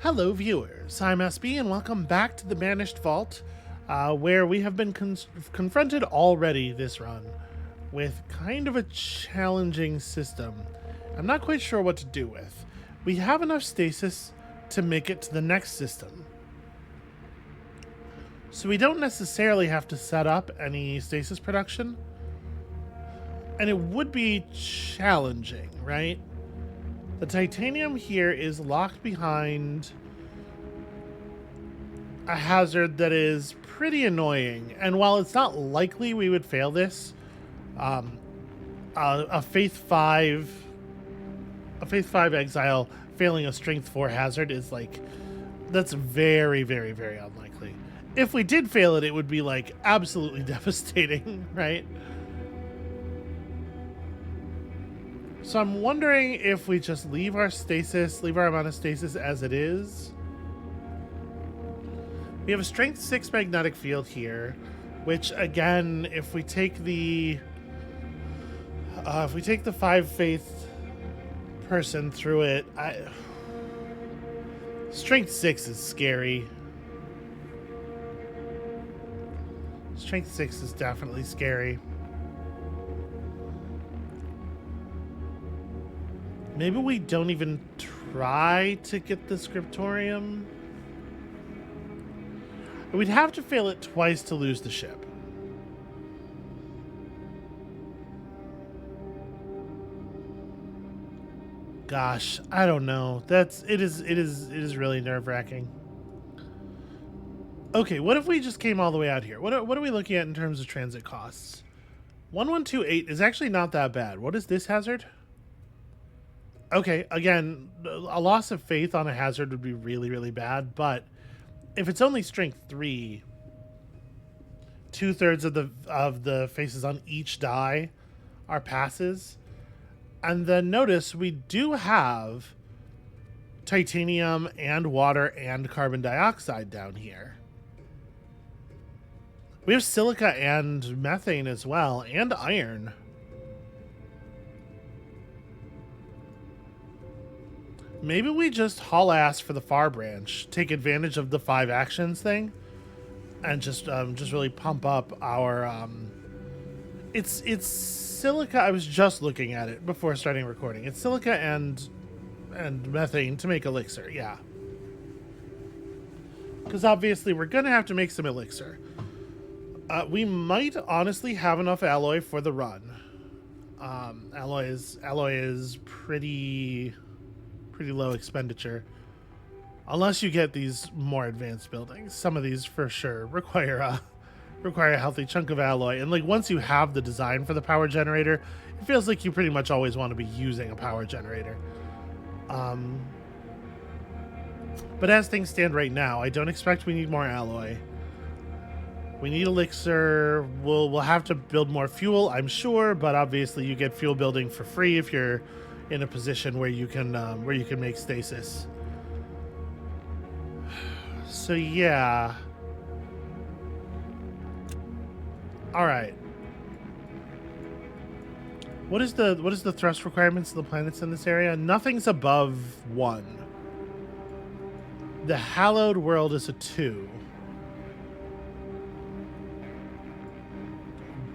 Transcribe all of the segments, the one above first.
Hello viewers, I'm SB and welcome back to the Banished Vault, where we have been confronted already this run with kind of a challenging system. I'm not quite sure what to do with. We have enough stasis to make it to the next system. So we don't necessarily have to set up any stasis production. And it would be challenging, right? The titanium here is locked behind a hazard that is pretty annoying. And while it's not likely we would fail this, a Faith 5 exile failing a Strength 4 hazard is like, that's very, very, very unlikely. If we did fail it, it would be like absolutely devastating, right? So I'm wondering if we just leave our amount of stasis as it is. We have a strength 6 magnetic field here, which again, if we take the 5 faith person through it, strength 6 is scary. Strength 6 is definitely scary. Maybe we don't even try to get the scriptorium. We'd have to fail it twice to lose the ship. Gosh, I don't know. It is really nerve-wracking. Okay, what if we just came all the way out here? What are we looking at in terms of transit costs? 1128 is actually not that bad. What is this hazard? Okay, again, a loss of faith on a hazard would be really, really bad, but if it's only strength 3, 2/3 of the faces on each die are passes. And then notice we do have titanium and water and carbon dioxide down here. We have silica and methane as well, and iron. Maybe we just haul ass for the far branch, take advantage of the 5 actions thing, and just really pump up our. It's silica. I was just looking at it before starting recording. It's silica and methane to make elixir. Yeah, because obviously we're gonna have to make some elixir. We might honestly have enough alloy for the run. Alloy is pretty low expenditure, unless you get these more advanced buildings. Some of these for sure require a healthy chunk of alloy, and like once you have the design for the power generator, it feels like you pretty much always want to be using a power generator. But as things stand right now, I don't expect we need more alloy. We need elixir. We'll have to build more fuel, I'm sure, but obviously you get fuel building for free if you're in a position where you can make stasis. So yeah. All right. What is the thrust requirements of the planets in this area? Nothing's above 1. The hallowed world is a 2.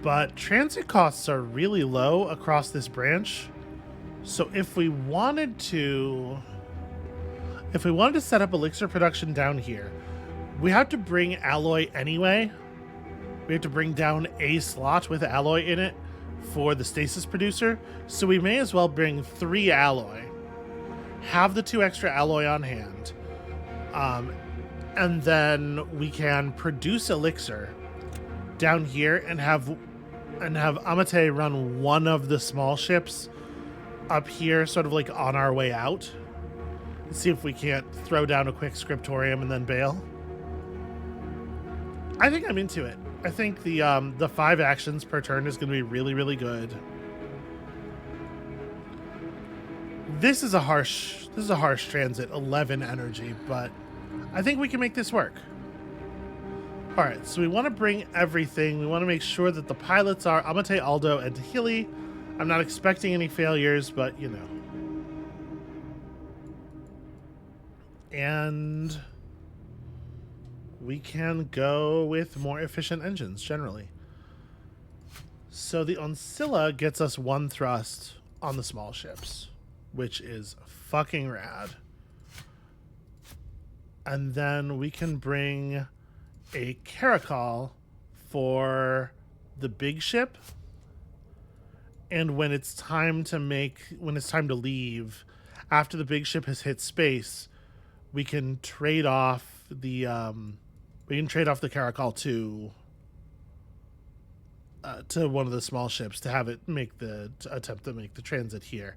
But transit costs are really low across this branch. So if we wanted to set up elixir production down here, we have to bring alloy anyway. We have to bring down a slot with alloy in it for the stasis producer. So we may as well bring 3 alloy, have the 2 extra alloy on hand, and then we can produce elixir down here and have Amate run one of the small ships up here, sort of like on our way out. Let's see if we can't throw down a quick scriptorium and then bail. I think I'm into it. I think the 5 actions per turn is going to be really, really good. This is a harsh transit, 11 energy, but I think we can make this work. All right, so we want to bring everything. We want to make sure that the pilots are Amate, Aldo, and Tahili. I'm not expecting any failures, but you know. And we can go with more efficient engines generally. So the Oncilla gets us one thrust on the small ships, which is fucking rad. And then we can bring a Caracol for the big ship. And when it's time to leave, after the big ship has hit space, we can trade off the Caracol to one of the small ships to have it attempt to make the transit here.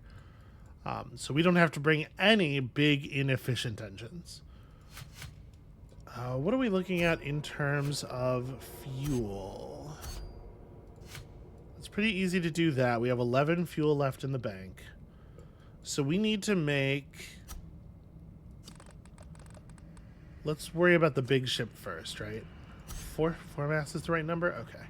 So we don't have to bring any big inefficient engines. What are we looking at in terms of fuel? It's pretty easy to do that. We have 11 fuel left in the bank. So we need to make... Let's worry about the big ship first, right? Four mass is the right number? Okay.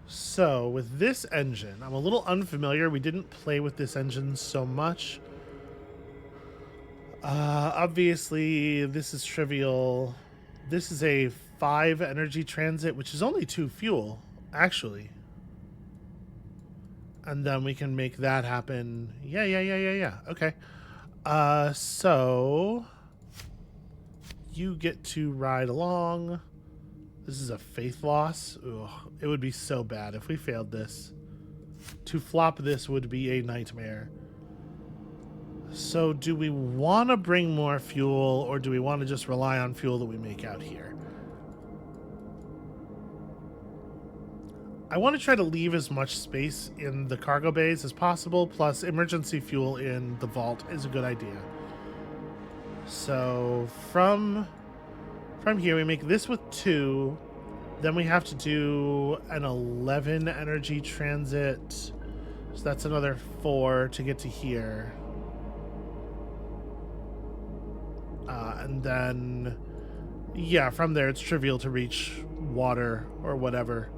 So with this engine, I'm a little unfamiliar. We didn't play with this engine so much. Obviously, this is trivial. This is a 5 energy transit, which is only 2 fuel, actually. And then we can make that happen. Yeah. Okay. So you get to ride along. This is a faith loss. Ugh, it would be so bad if we failed this. To flop this would be a nightmare. So do we want to bring more fuel, or do we want to just rely on fuel that we make out here? I want to try to leave as much space in the cargo bays as possible, plus emergency fuel in the vault is a good idea. So from here, we make this with 2. Then we have to do an 11 energy transit. So that's another 4 to get to here. And then, yeah, from there it's trivial to reach water or whatever.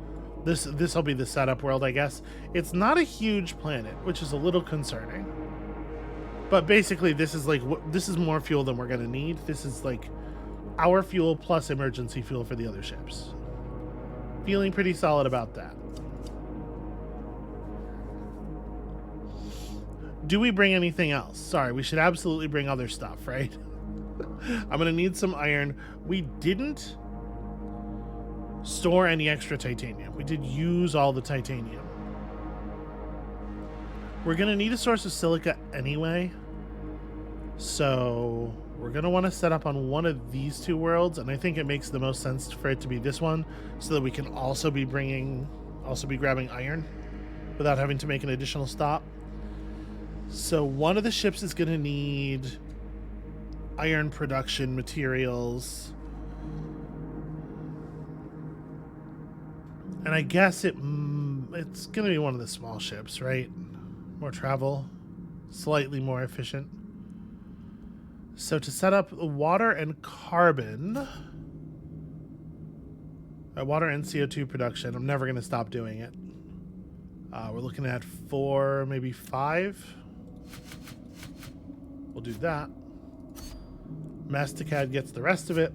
This will be the setup world, I guess. It's not a huge planet, which is a little concerning. But basically, this is more fuel than we're gonna need. This is like our fuel plus emergency fuel for the other ships. Feeling pretty solid about that. Do we bring anything else? Sorry, we should absolutely bring other stuff, right? I'm gonna need some iron. We didn't store any extra titanium. We did use all the titanium. We're gonna need a source of silica anyway. So we're gonna want to set up on one of these 2 worlds, and I think it makes the most sense for it to be this one, so that we can also be grabbing iron without having to make an additional stop. So one of the ships is gonna need iron production materials, and I guess it's gonna be one of the small ships, right? More travel, slightly more efficient. So to set up water and carbon, water and CO2 production, I'm never gonna stop doing it. We're looking at 4, maybe 5. We'll do that. Masticad gets the rest of it.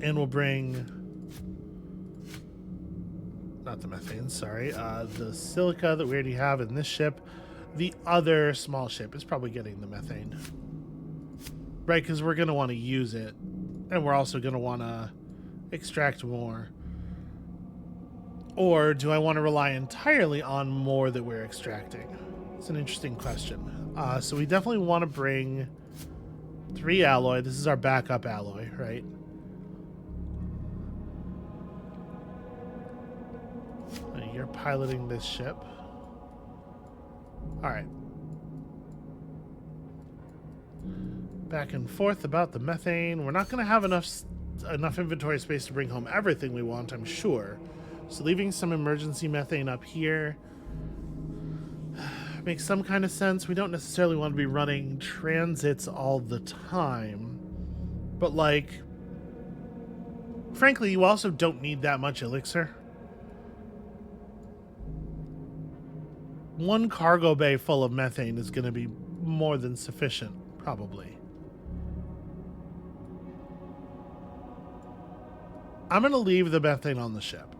And we'll bring... Not the methane, sorry. The silica that we already have in this ship. The other small ship is probably getting the methane. Right, because we're going to want to use it. And we're also going to want to extract more. Or do I want to rely entirely on more that we're extracting? It's an interesting question. So we definitely want to bring 3 alloy. This is our backup alloy, right? You're piloting this ship. All right. Back and forth about the methane. We're not going to have enough inventory space to bring home everything we want, I'm sure. So leaving some emergency methane up here makes some kind of sense. We don't necessarily want to be running transits all the time. But, like, frankly, you also don't need that much elixir. One cargo bay full of methane is going to be more than sufficient, probably. I'm going to leave the methane on the ship.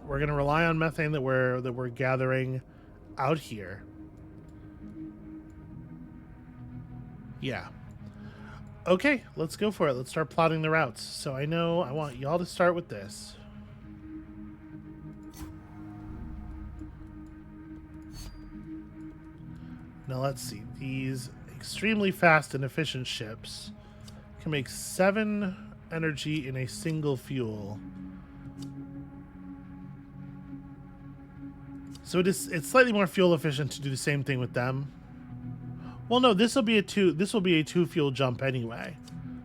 We're going to rely on methane that we're gathering out here. Yeah. Okay, let's go for it. Let's start plotting the routes. So I know I want y'all to start with this. Now let's see. These extremely fast and efficient ships can make 7 energy in a single fuel. So it's slightly more fuel efficient to do the same thing with them. Well, no, this will be a 2 fuel jump anyway.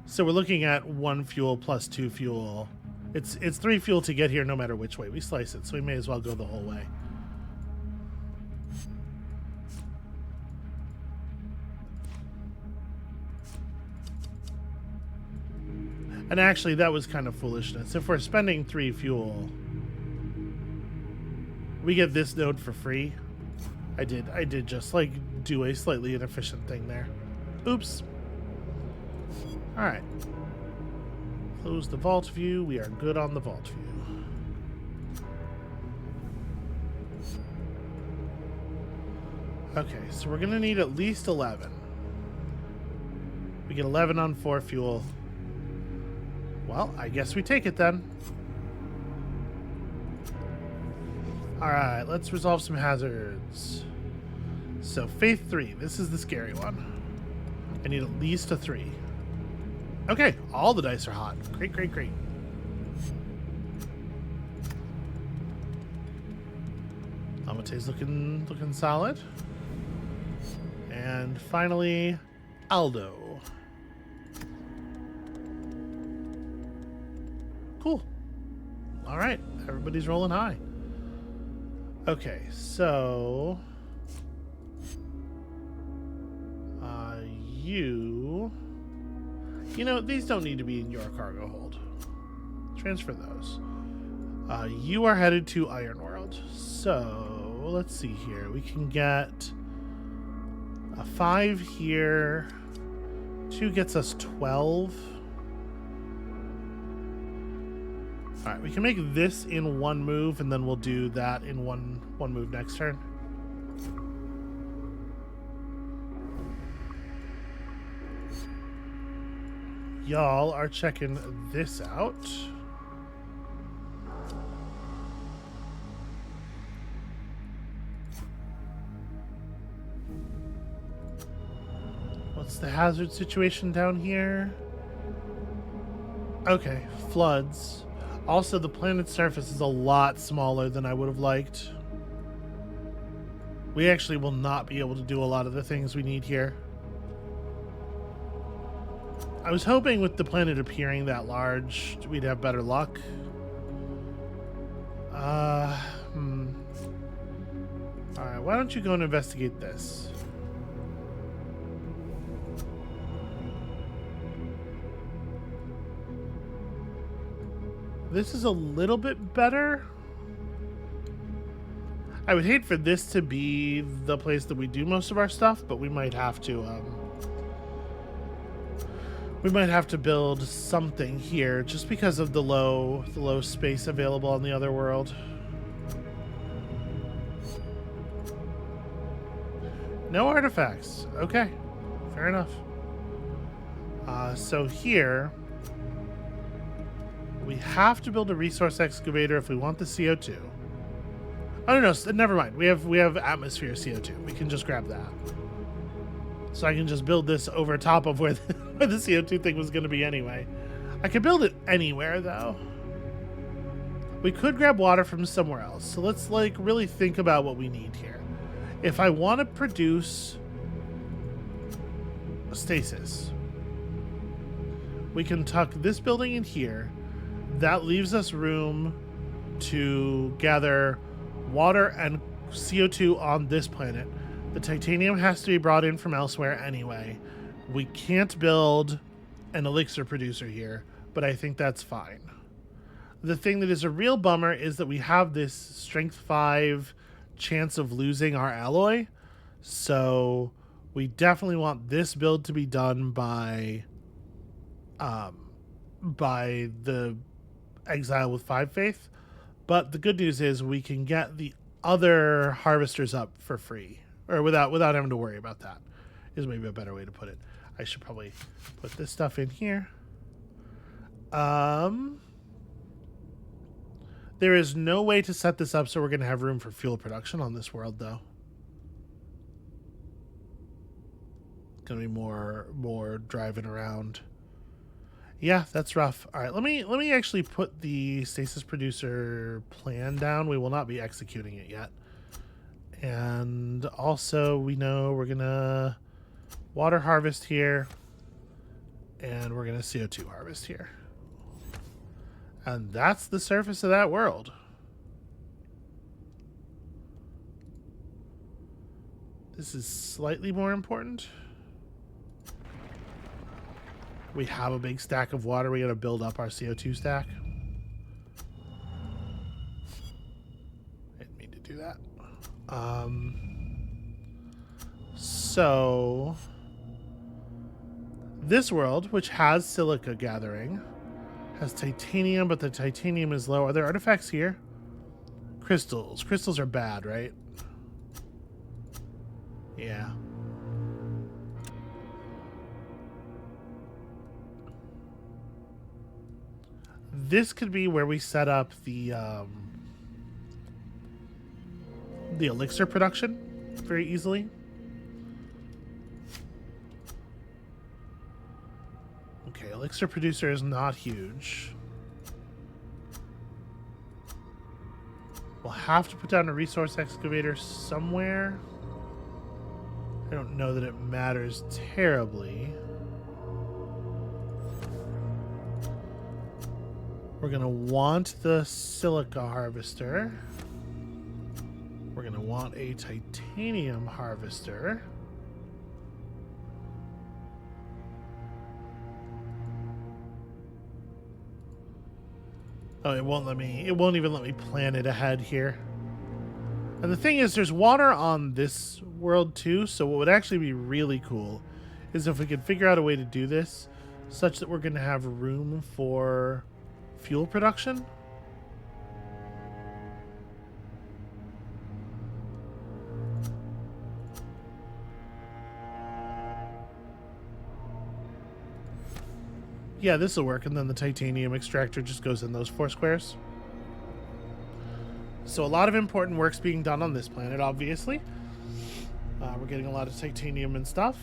So we're looking at 1 fuel plus 2 fuel. It's 3 fuel to get here no matter which way we slice it, so we may as well go the whole way. And actually, that was kind of foolishness. If we're spending 3 fuel, we get this node for free. I did just like do a slightly inefficient thing there. Oops. All right. Close the vault view. We are good on the vault view. Okay, so we're gonna need at least 11. We get 11 on 4 fuel. Well, I guess we take it then. Alright, let's resolve some hazards. So, Faith 3. This is the scary one. I need at least a 3. Okay, all the dice are hot. Great, great, great. Amate's looking solid. And finally, Aldo. Cool. All right, everybody's rolling high. Okay, so you know, these don't need to be in your cargo hold. Transfer those. You are headed to Iron World. So let's see here. We can get a 5 here. 2 gets us 12. All right, we can make this in 1 move, and then we'll do that in one move next turn. Y'all are checking this out. What's the hazard situation down here? Okay, floods. Also, the planet's surface is a lot smaller than I would have liked. We actually will not be able to do a lot of the things we need here. I was hoping with the planet appearing that large, we'd have better luck. Alright, why don't you go and investigate this? This is a little bit better. I would hate for this to be the place that we do most of our stuff, but we might have to build something here just because of the low space available on the other world. No artifacts. Okay, fair enough. So here we have to build a resource excavator if we want the CO2. Oh no, never mind. We have atmosphere CO2. We can just grab that. So I can just build this over top of where the CO2 thing was going to be anyway. I could build it anywhere though. We could grab water from somewhere else. So let's like really think about what we need here. If I want to produce a stasis, we can tuck this building in here. That leaves us room to gather water and CO2 on this planet. The titanium has to be brought in from elsewhere anyway. We can't build an elixir producer here, but I think that's fine. The thing that is a real bummer is that we have this strength 5 chance of losing our alloy. So we definitely want this build to be done by the exile with 5 faith. But the good news is we can get the other harvesters up for free, or without having to worry about that. Is maybe a better way to put it. I should probably put this stuff in here. There is no way to set this up so we're going to have room for fuel production on this world, though. It's going to be more driving around. Yeah, that's rough. All right, let me actually put the stasis producer plan down. We will not be executing it yet. And also, we know we're going to water harvest here, and we're going to CO2 harvest here. And that's the surface of that world. This is slightly more important. We have a big stack of water. We got to build up our CO2 stack. I didn't mean to do that. So this world, which has silica gathering, has titanium, but the titanium is low. Are there artifacts here? Crystals. Crystals are bad, right? Yeah. This could be where we set up the elixir production very easily. Okay, elixir producer is not huge. We'll have to put down a resource excavator somewhere. I don't know that it matters terribly. We're going to want the silica harvester. We're going to want a titanium harvester. Oh, it won't even let me plan it ahead here. And the thing is, there's water on this world too, so what would actually be really cool is if we could figure out a way to do this such that we're going to have room for fuel production. Yeah, this will work, and then the titanium extractor just goes in those 4 squares. So a lot of important work's being done on this planet, obviously. We're getting a lot of titanium and stuff.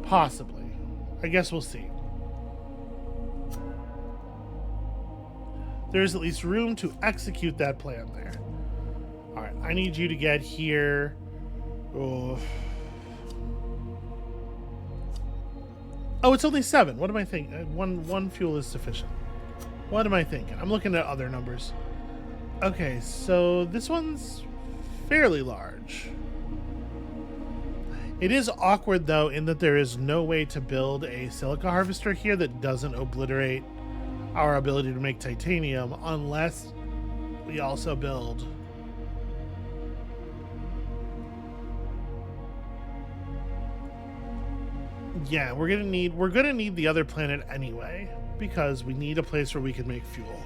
Possibly. I guess we'll see. There's at least room to execute that plan there. Alright, I need you to get here. Oh, it's only 7. What am I thinking? One fuel is sufficient. What am I thinking? I'm looking at other numbers. Okay, so this one's fairly large. It is awkward, though, in that there is no way to build a silica harvester here that doesn't obliterate our ability to make titanium unless we also build yeah, we're gonna need the other planet anyway, because we need a place where we can make fuel.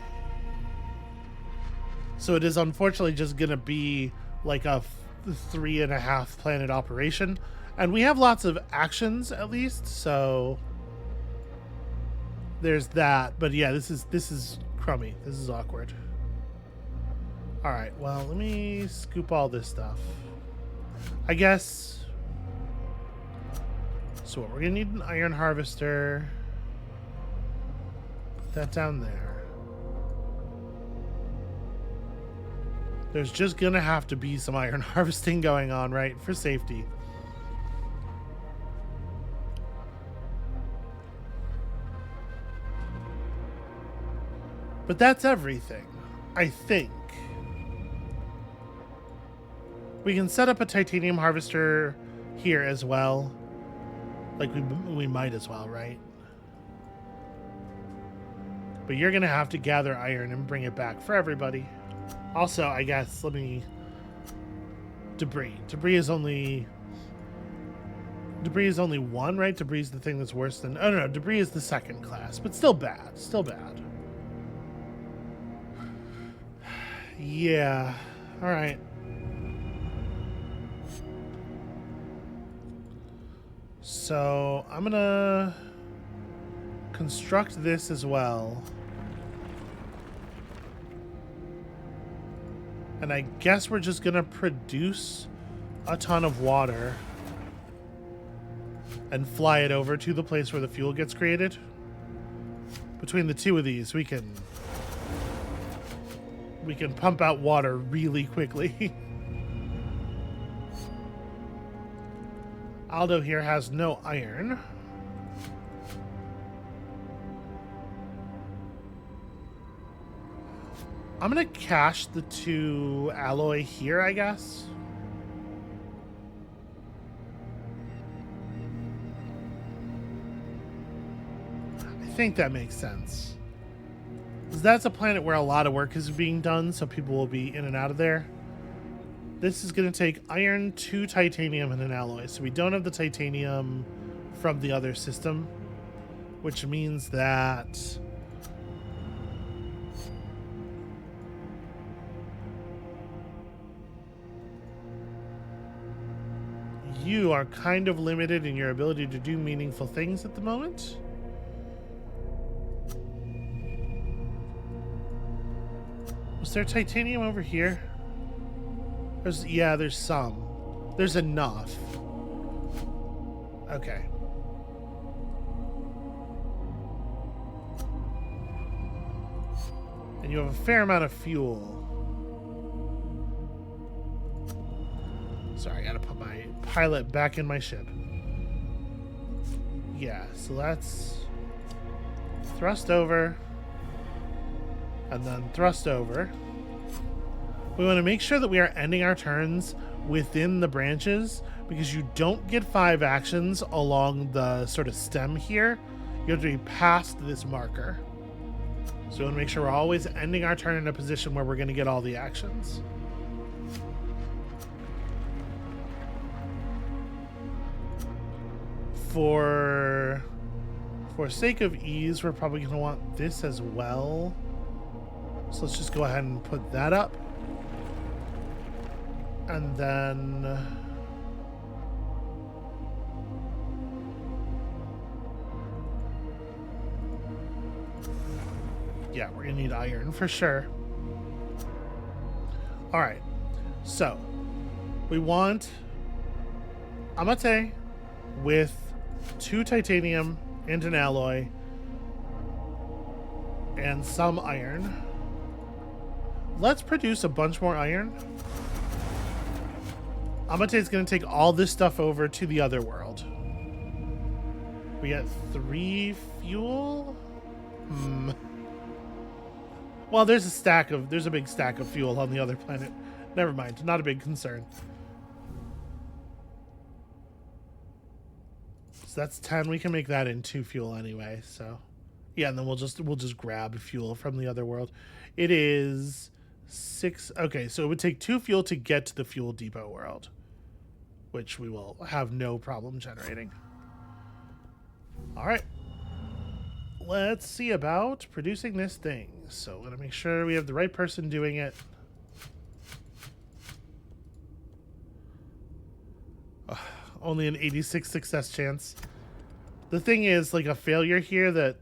So it is unfortunately just gonna be like a 3.5 planet operation, and we have lots of actions at least, so there's that. But yeah, this is crummy. This is awkward. All right, well, let me scoop all this stuff, I guess. So what, we're gonna need an iron harvester. Put that down there. There's just gonna have to be some iron harvesting going on, right? For safety. But that's everything, I think. We can set up a titanium harvester here as well. Like, we might as well, right? But you're going to have to gather iron and bring it back for everybody. Also, I guess, let me... Debris. Debris is only one, right? Debris is the thing that's worse than... Oh, no. Debris is the second class, but still bad. Still bad. Yeah. All right. So, I'm gonna construct this as well. And I guess we're just gonna produce a ton of water and fly it over to the place where the fuel gets created. Between the two of these, we can pump out water really quickly. Aldo here has no iron. I'm gonna cache the 2 alloy here, I guess. I think that makes sense. Because that's a planet where a lot of work is being done, so people will be in and out of there. This is going to take iron, 2 titanium, and an alloy. So we don't have the titanium from the other system, which means that you are kind of limited in your ability to do meaningful things at the moment. Was there titanium over here? There's some. There's enough. Okay. And you have a fair amount of fuel. Sorry, I gotta put my pilot back in my ship. Yeah, so let's thrust over and then thrust over. We want to make sure that we are ending our turns within the branches, because you don't get 5 actions along the sort of stem here. You have to be past this marker. So we want to make sure we're always ending our turn in a position where we're going to get all the actions. For sake of ease, we're probably going to want this as well. So let's just go ahead and put that up. And then yeah, we're gonna need iron for sure. All right, so we want Amate with 2 titanium and an alloy and some iron. Let's produce a bunch more iron. Amate is going to take all this stuff over to the other world. We got 3 fuel? Well, there's a big stack of fuel on the other planet. Never mind, not a big concern. So that's 10. We can make that in 2 fuel anyway, so yeah, and then we'll just grab fuel from the other world. It is 6. Okay, so it would take 2 fuel to get to the fuel depot world, which we will have no problem generating. All right. Let's see about producing this thing. So I'm going to make sure we have the right person doing it. Only an 86 success chance. The thing is, like, a failure here that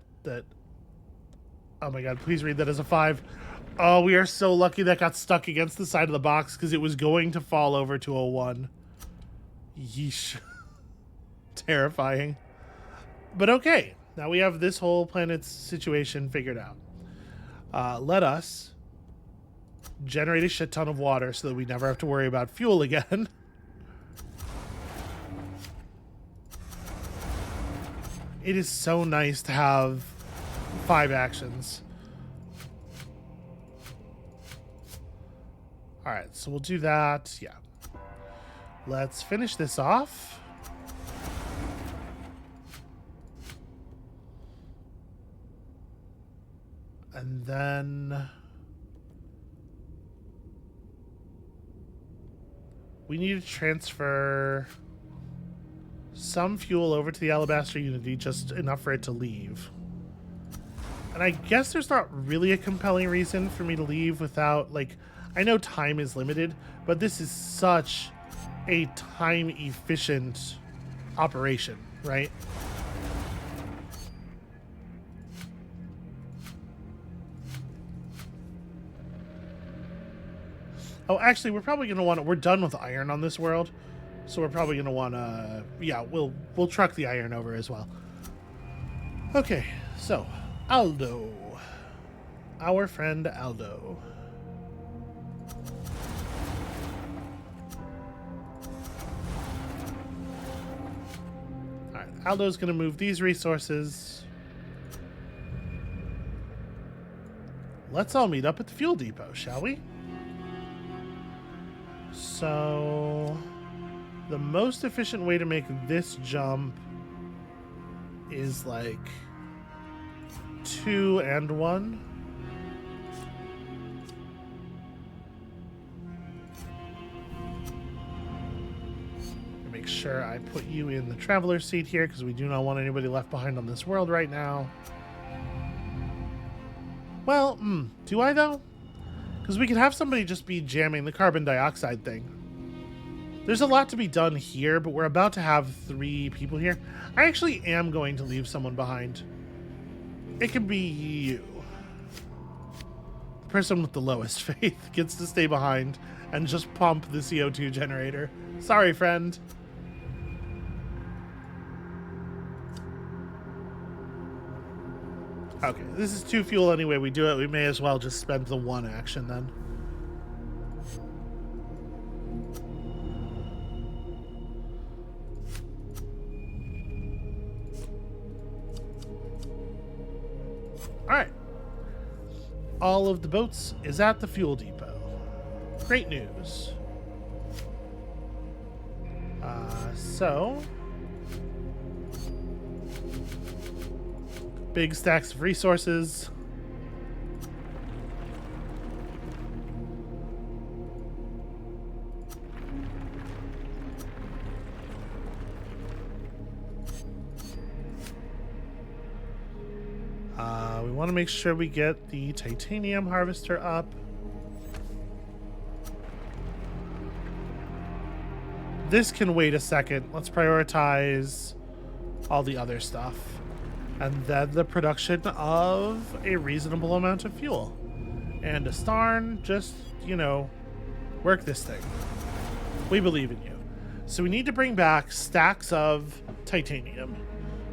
oh my god, please read that as a 5. Oh, we are so lucky that got stuck against the side of the box because it was going to fall over to a 1. Yeesh. Terrifying. But okay, now we have this whole planet's situation figured out. Let us generate a shit ton of water so that we never have to worry about fuel again. It is so nice to have 5 actions. All right, so we'll do that. Yeah. Let's finish this off. And then we need to transfer some fuel over to the Alabaster Unity, just enough for it to leave. And I guess there's not really a compelling reason for me to leave without, like, I know time is limited, but this is such a time-efficient operation, right? Oh, actually, we're probably going to want to... We're done with iron on this world, so we're probably going to want to... Yeah, we'll truck the iron over as well. Okay, so, Aldo. Our friend Aldo. Alright, Aldo's going to move these resources. Let's all meet up at the fuel depot, shall we? So, the most efficient way to make this jump is like 2 and 1. Make sure I put you in the traveler's seat here because we do not want anybody left behind on this world right now. Well, do I though? Because we could have somebody just be jamming the carbon dioxide thing. There's a lot to be done here, but we're about to have 3 people here. I actually am going to leave someone behind. It could be you. The person with the lowest faith gets to stay behind and just pump the CO2 generator. Sorry, friend. Okay, this is 2 fuel anyway. We do it. We may as well just spend the 1 action then. Alright. All of the boats is at the fuel depot. Great news. So... big stacks of resources. We want to make sure we get the titanium harvester up. This can wait a second. Let's prioritize all the other stuff. And then the production of a reasonable amount of fuel. And Astarn, just, you know, work this thing. We believe in you. So we need to bring back stacks of titanium.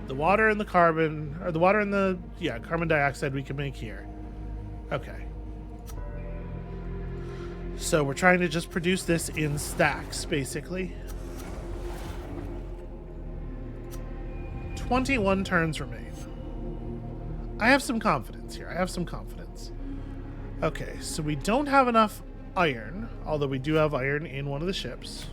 The water and the carbon, or the water and the, yeah, carbon dioxide we can make here. Okay. So we're trying to just produce this in stacks, basically. 21 turns remain. I have some confidence here. I have some confidence. Okay, so we don't have enough iron, although we do have iron in one of the ships.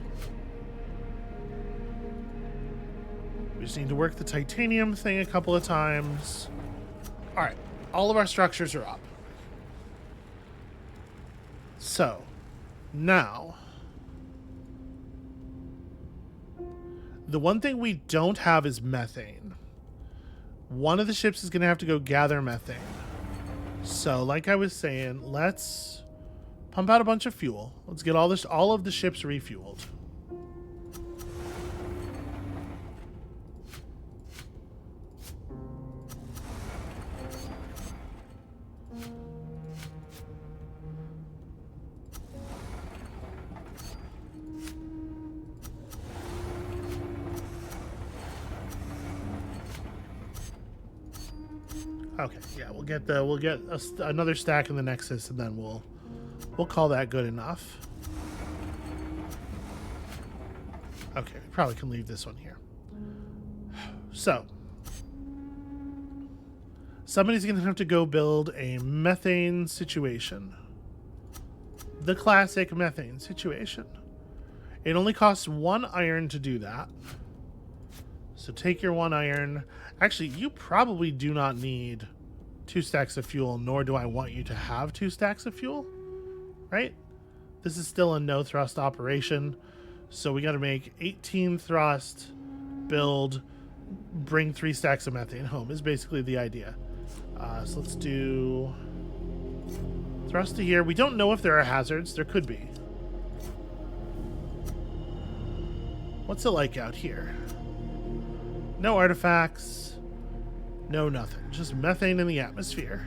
We just need to work the titanium thing a couple of times. All right, all of our structures are up. So, now, the one thing we don't have is methane. One of the ships is going to have to go gather methane. So, like I was saying, let's pump out a bunch of fuel. Let's get all of the ships refueled. Okay, yeah, we'll get another stack in the Nexus, and then we'll call that good enough. Okay, we probably can leave this one here. So, somebody's gonna have to go build a methane situation. The classic methane situation. It only costs 1 iron to do that. So take your 1 iron. Actually, you probably do not need 2 stacks of fuel, nor do I want you to have 2 stacks of fuel, right? This is still a no-thrust operation, So we got to make 18 thrust, build, bring 3 stacks of methane home is basically the idea. So let's do thrust to here. We don't know if there are hazards. There could be. What's it like out here? No artifacts. No nothing. Just methane in the atmosphere.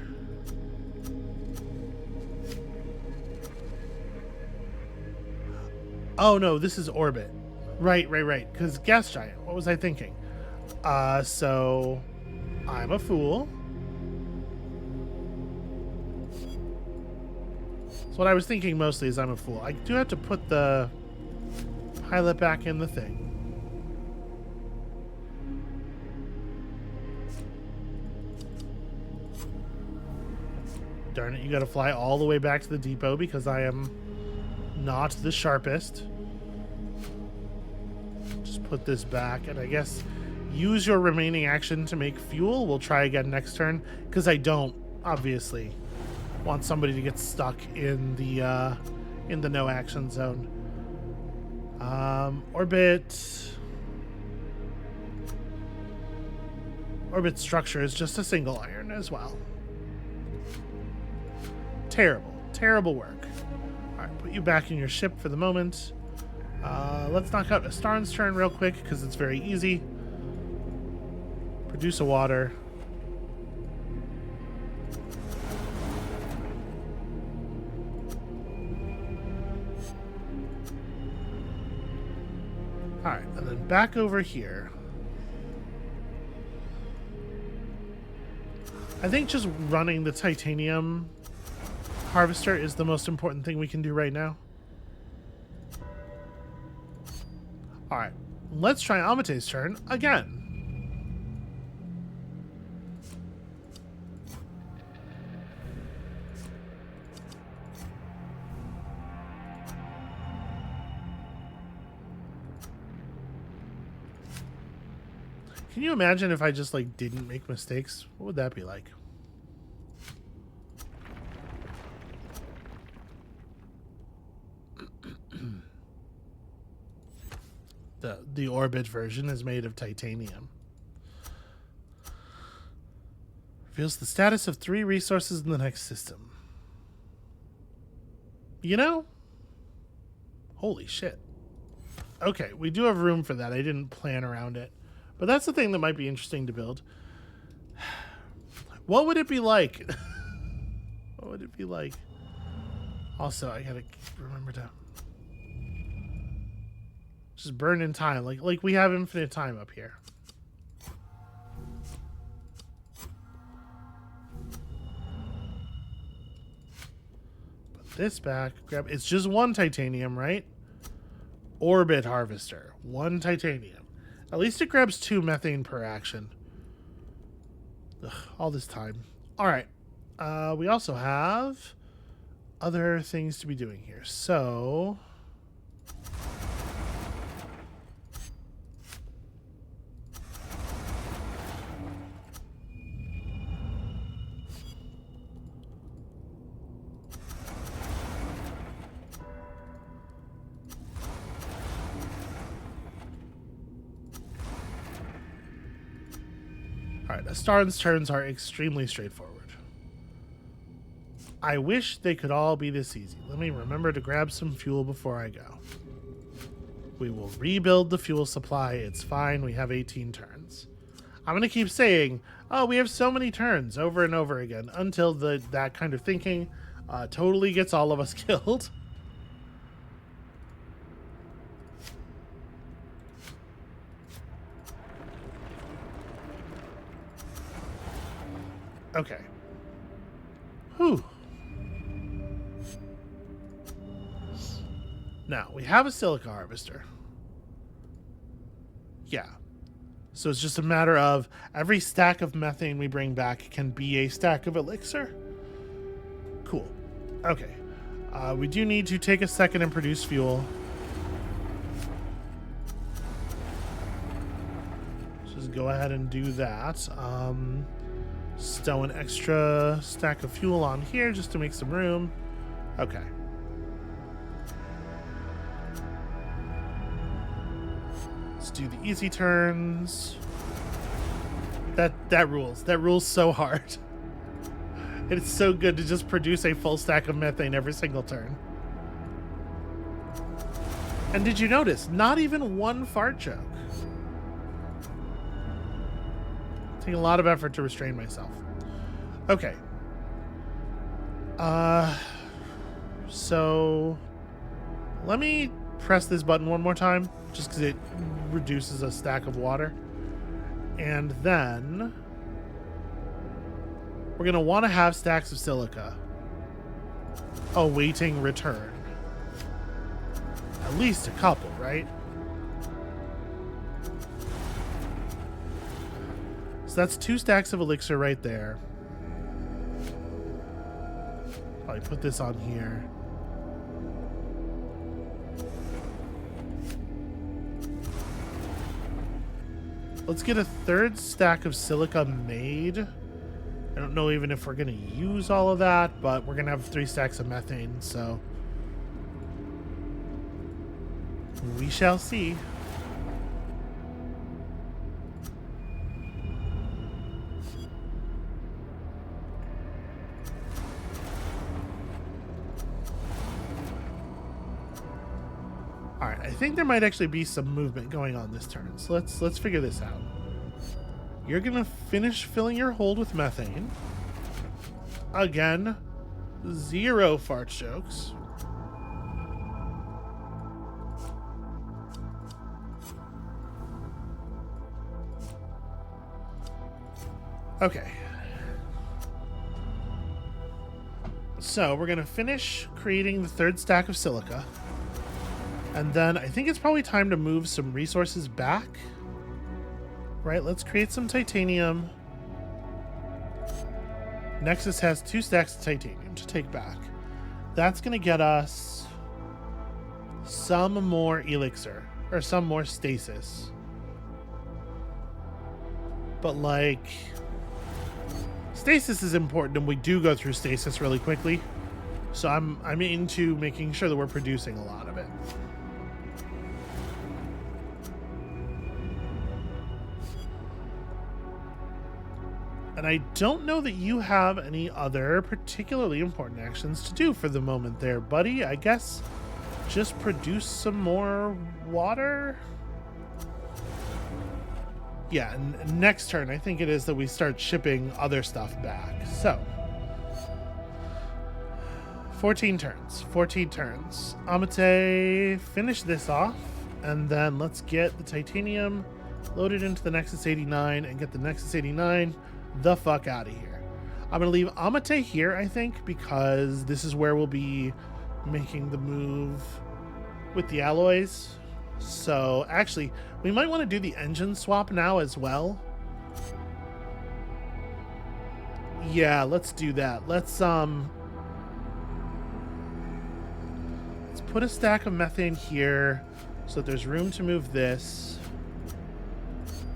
Oh no, this is orbit. Right. Because gas giant. What was I thinking? So I'm a fool. So what I was thinking mostly is I'm a fool. I do have to put the pilot back in the thing. Darn it, you gotta fly all the way back to the depot because I am not the sharpest. Just put this back, and I guess use your remaining action to make fuel. We'll try again next turn, because I don't, obviously, want somebody to get stuck in the no action zone. Orbit structure is just a single iron as well. Terrible work. All right, put you back in your ship for the moment. Let's knock out Astarn's turn real quick because it's very easy. Produce a water. All right, and then back over here. I think just running the titanium harvester is the most important thing we can do right now. All right, let's try Amate's turn again. Can you imagine if I just like didn't make mistakes? What would that be like? The orbit version is made of titanium. Reveals the status of 3 resources in the next system. You know? Holy shit. Okay, we do have room for that. I didn't plan around it. But that's the thing that might be interesting to build. What would it be like? What would it be like? Also, I gotta remember to just burn in time. Like we have infinite time up here. Put this back. Grab. It's just 1 titanium, right? Orbit harvester. 1 titanium. At least it grabs 2 methane per action. Ugh, all this time. All right. We also have other things to be doing here. So alright, Astarn's turns are extremely straightforward. I wish they could all be this easy. Let me remember to grab some fuel before I go. We will rebuild the fuel supply. It's fine. We have 18 turns. I'm going to keep saying, oh, we have so many turns over and over again until that kind of thinking totally gets all of us killed. Okay. Whew. Now, we have a silica harvester. Yeah. So it's just a matter of every stack of methane we bring back can be a stack of elixir. Cool. Okay. We do need to take a second and produce fuel. Just go ahead and do that. Stow an extra stack of fuel on here just to make some room. Okay. Let's do the easy turns. That rules. That rules so hard. It's so good to just produce a full stack of methane every single turn. And did you notice? Not even one fart joke. Taking a lot of effort to restrain myself. Okay. So let me press this button one more time, just because it reduces a stack of water. And then we're going to want to have stacks of silica awaiting return. At least a couple, right? So that's 2 stacks of elixir right there. Probably put this on here. Let's get a 3rd stack of silica made. I don't know even if we're going to use all of that, but we're going to have 3 stacks of methane, so we shall see. All right, I think there might actually be some movement going on this turn, so let's figure this out. You're gonna finish filling your hold with methane. Again, 0 fart jokes. Okay. So we're gonna finish creating the 3rd stack of silica. And then I think it's probably time to move some resources back. Right, let's create some titanium. Nexus has 2 stacks of titanium to take back. That's going to get us some more elixir, or some more stasis. But like, stasis is important, and we do go through stasis really quickly. So I'm into making sure that we're producing a lot of it. And I don't know that you have any other particularly important actions to do for the moment there, buddy. I guess just produce some more water? Yeah, and next turn I think it is that we start shipping other stuff back. So, 14 turns. 14 turns. Amate, finish this off, and then let's get the titanium loaded into the Nexus 89 and get the Nexus 89 the fuck out of here. I'm gonna leave Amate here, I think, because this is where we'll be making the move with the alloys. So actually, we might want to do the engine swap now as well. Yeah, let's do that. Let's put a stack of methane here so that there's room to move this.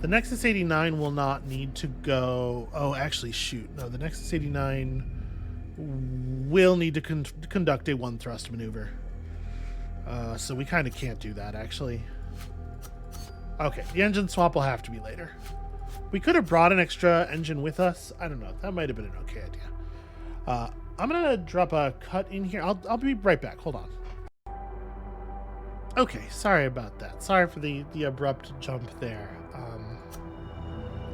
The Nexus 89 will not need to go... Oh, actually, shoot. No, the Nexus 89 will need to conduct a 1 thrust maneuver. So we kind of can't do that, actually. Okay, the engine swap will have to be later. We could have brought an extra engine with us. I don't know. That might have been an okay idea. I'm going to drop a cut in here. I'll be right back. Hold on. Okay, sorry about that. Sorry for the abrupt jump there.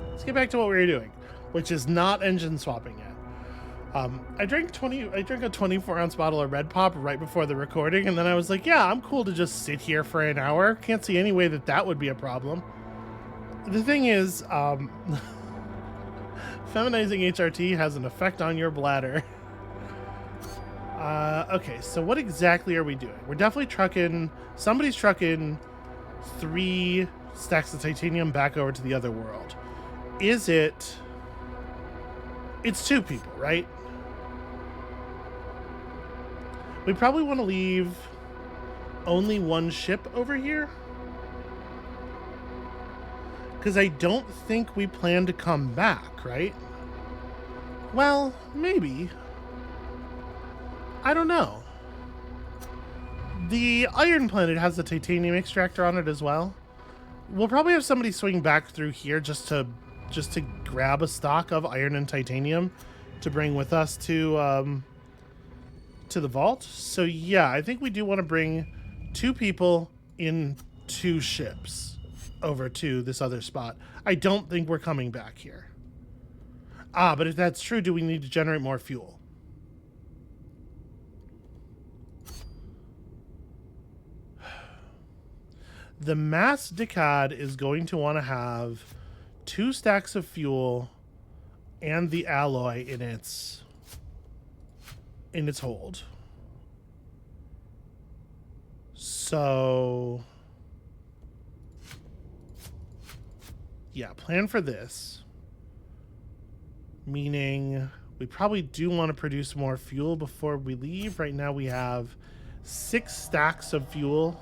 Let's get back to what we were doing, which is not engine swapping yet. I drank a 24-ounce bottle of Red Pop right before the recording, and then I was like, yeah, I'm cool to just sit here for an hour. Can't see any way that would be a problem. The thing is, feminizing HRT has an effect on your bladder. Okay, so what exactly are we doing? We're definitely trucking... Somebody's trucking 3 stacks of titanium back over to the other world. Is it... It's 2 people, right? We probably want to leave only 1 ship over here. Because I don't think we plan to come back, right? Well, maybe. I don't know. The Iron Planet has a titanium extractor on it as well. We'll probably have somebody swing back through here just to grab a stock of iron and titanium to bring with us to the vault. So yeah, I think we do want to bring 2 people in 2 ships over to this other spot. I don't think we're coming back here. But if that's true, do we need to generate more fuel? The Mass Decad is going to want to have 2 stacks of fuel and the alloy in its hold. So yeah, plan for this. Meaning we probably do want to produce more fuel before we leave. Right now we have 6 stacks of fuel.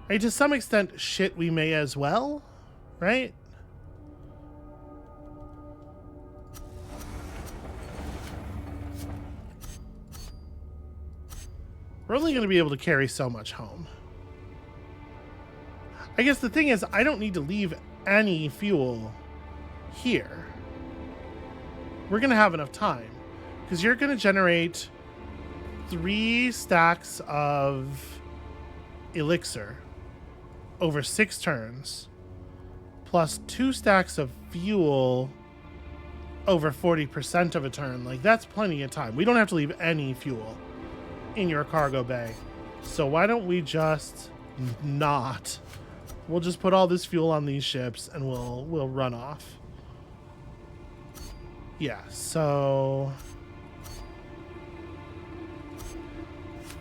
Right, to some extent, shit, we may as well, right? We're only going to be able to carry so much home. I guess the thing is, I don't need to leave any fuel here. We're going to have enough time because you're going to generate 3 stacks of elixir over 6 turns, plus 2 stacks of fuel over 40% of a turn. Like, that's plenty of time. We don't have to leave any fuel in your cargo bay. So why don't we just not? We'll just put all this fuel on these ships and we'll run off. Yeah, so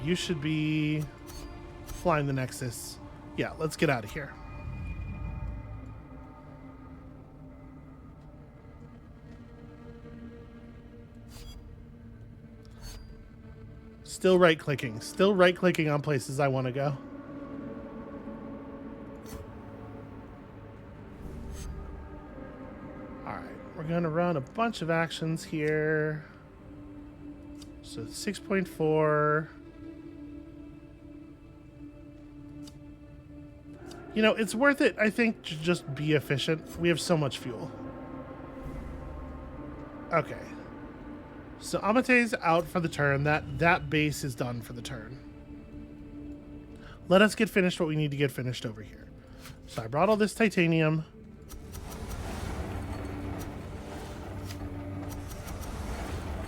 you should be flying the Nexus. Yeah, let's get out of here. Still right-clicking. Still right-clicking on places I want to go. Alright, we're going to run a bunch of actions here. So 6.4... You know, it's worth it, I think, to just be efficient. We have so much fuel. Okay. So Amate's out for the turn. That base is done for the turn. Let us get finished what we need to get finished over here. So I brought all this titanium.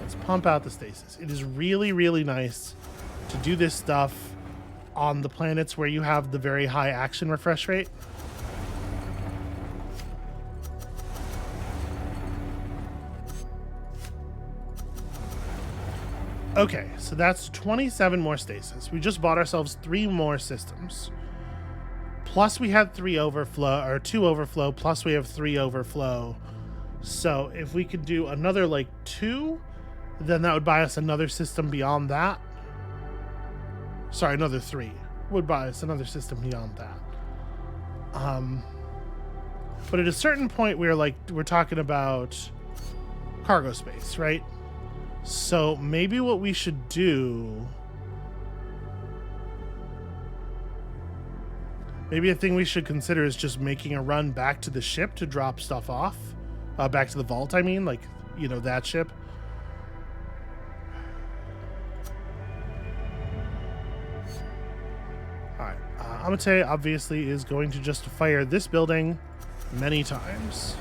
Let's pump out the stasis. It is really, really nice to do this stuff on the planets where you have the very high action refresh rate. Okay, so that's 27 more stasis. We just bought ourselves 3 more systems. Plus we had 3 overflow, or 2 overflow, plus we have 3 overflow. So if we could do another like 2, then that would buy us another system beyond that. Sorry, another 3 would buy us another system beyond that. But at a certain point, we're talking about cargo space, right? So maybe what we should do, maybe a thing we should consider is just making a run back to the ship to drop stuff off, back to the vault. I mean, like, you know, that ship. Amate obviously is going to just fire this building many times.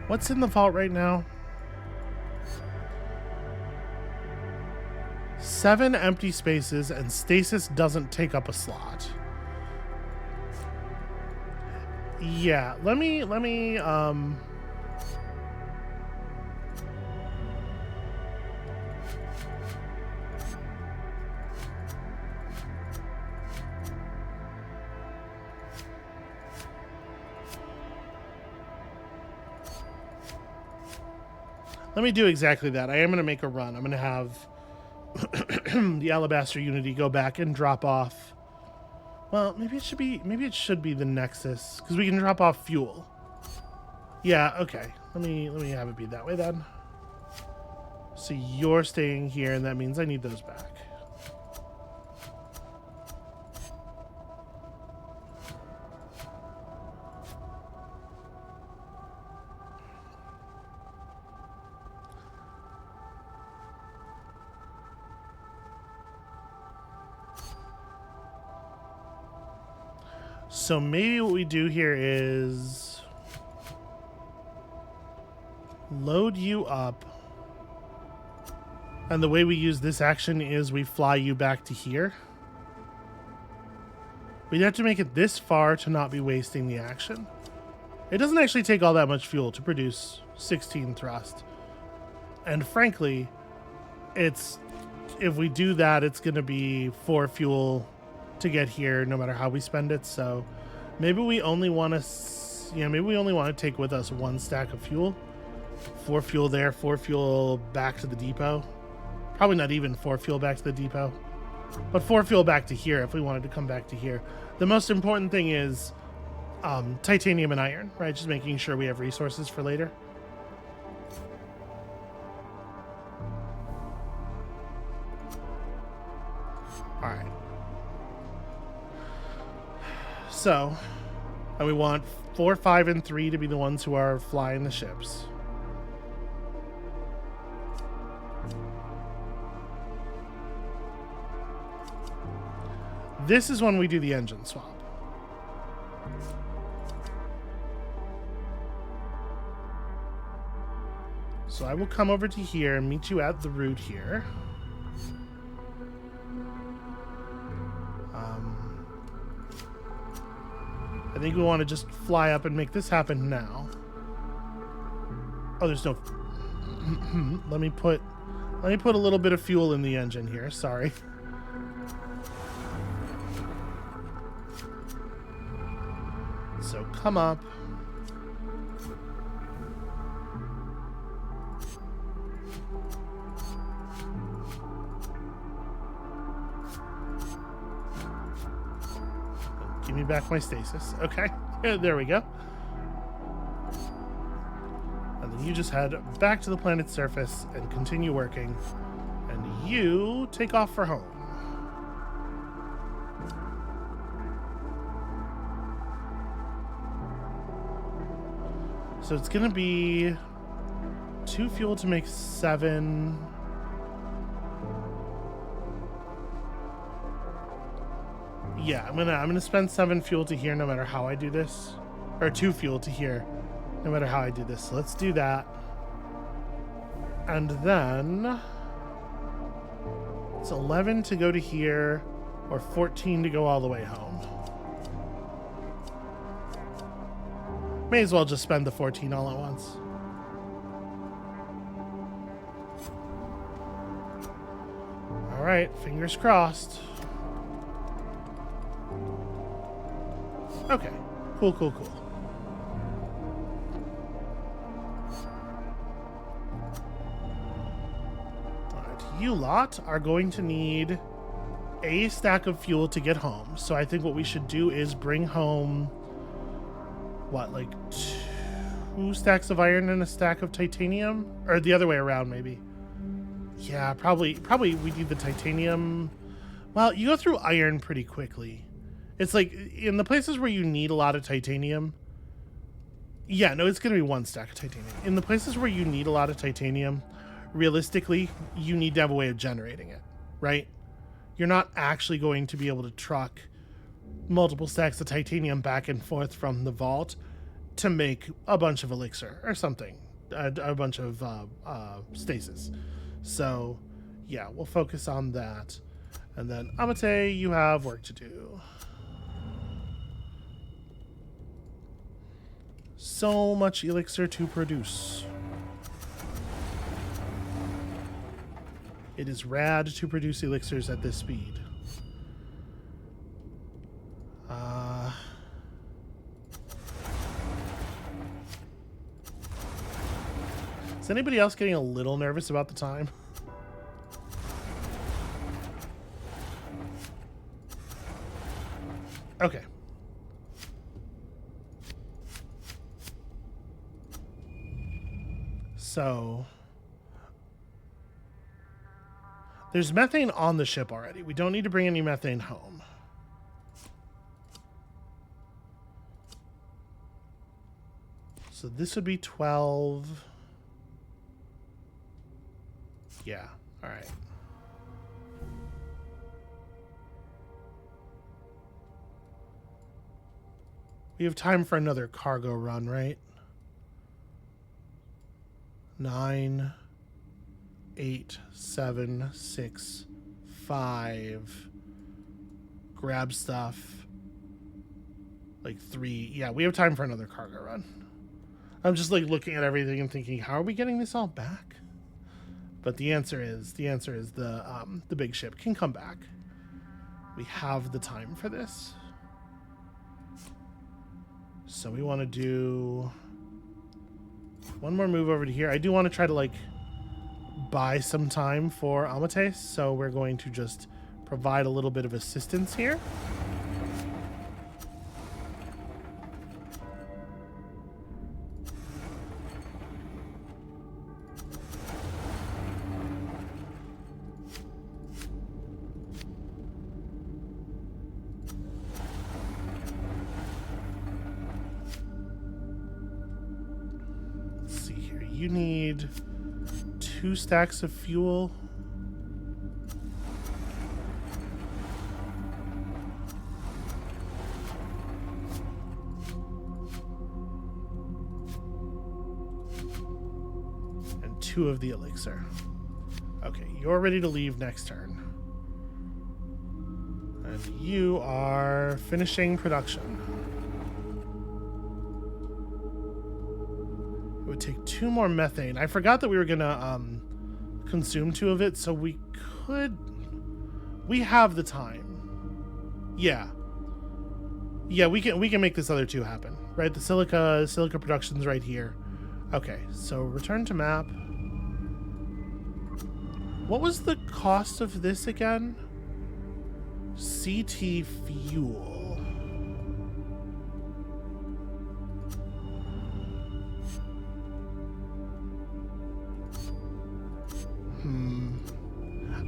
What's in the vault right now? 7 empty spaces, and stasis doesn't take up a slot. Yeah, let me do exactly that. I am going to make a run. I'm going to have the alabaster unity go back and drop off. Well, maybe it should be the Nexus, because we can drop off fuel. Yeah, okay. Let me have it be that way then. So you're staying here, and that means I need those back. So maybe what we do here is load you up. And the way we use this action is we fly you back to here. We'd have to make it this far to not be wasting the action. It doesn't actually take all that much fuel to produce 16 thrust. And frankly, if we do that, it's going to be 4 fuel to get here no matter how we spend it. So maybe we only want to take with us 1 stack of fuel. 4 fuel there, 4 fuel back to the depot. Probably not even 4 fuel back to the depot, but 4 fuel back to here if we wanted to come back to here. The most important thing is titanium and iron, right? Just making sure we have resources for later. All right. So, and we want 4, 5, and 3 to be the ones who are flying the ships. This is when we do the engine swap. So I will come over to here and meet you at the route here. I think we want to just fly up and make this happen now. Oh, there's no... Let me put a little bit of fuel in the engine here. Sorry. So come up. Give me back my stasis. Okay, there we go. And then you just head back to the planet's surface and continue working. And you take off for home. So it's going to be 2 fuel to make 7. Yeah, I'm gonna spend 7 fuel to here no matter how I do this. Or 2 fuel to here no matter how I do this. So let's do that. And then it's 11 to go to here or 14 to go all the way home. May as well just spend the 14 all at once. All right, fingers crossed. Okay, cool. Alright, you lot are going to need a stack of fuel to get home. So I think what we should do is bring home, what, like 2 stacks of iron and a stack of titanium? Or the other way around, maybe. Yeah, probably we need the titanium. Well, you go through iron pretty quickly. It's like, in the places where you need a lot of titanium... Yeah, no, it's going to be 1 stack of titanium. In the places where you need a lot of titanium, realistically, you need to have a way of generating it, right? You're not actually going to be able to truck multiple stacks of titanium back and forth from the vault to make a bunch of elixir or something. A bunch of stasis. So, yeah, we'll focus on that. And then, Amate, you have work to do. So much elixir to produce. It is rad to produce elixirs at this speed. Is anybody else getting a little nervous about the time? Okay. So there's methane on the ship already. We don't need to bring any methane home. So this would be 12. Yeah, all right. We have time for another cargo run, right? 9, 8, 7, 6, 5. Grab stuff. Like 3. Yeah, we have time for another cargo run. I'm just like looking at everything and thinking, how are we getting this all back? But the answer is the big ship can come back. We have the time for this. So we want to do one more move over to here. I do want to try to like buy some time for Amateus, so we're going to just provide a little bit of assistance here. You need 2 stacks of fuel. And 2 of the elixir. Okay, you're ready to leave next turn. And you are finishing production. It would take 2 more methane. I forgot that we were gonna consume 2 of it, so we could. We have the time. Yeah, we can make this other 2 happen, right? The silica production's right here. Okay, so return to map. What was the cost of this again? CT fuel.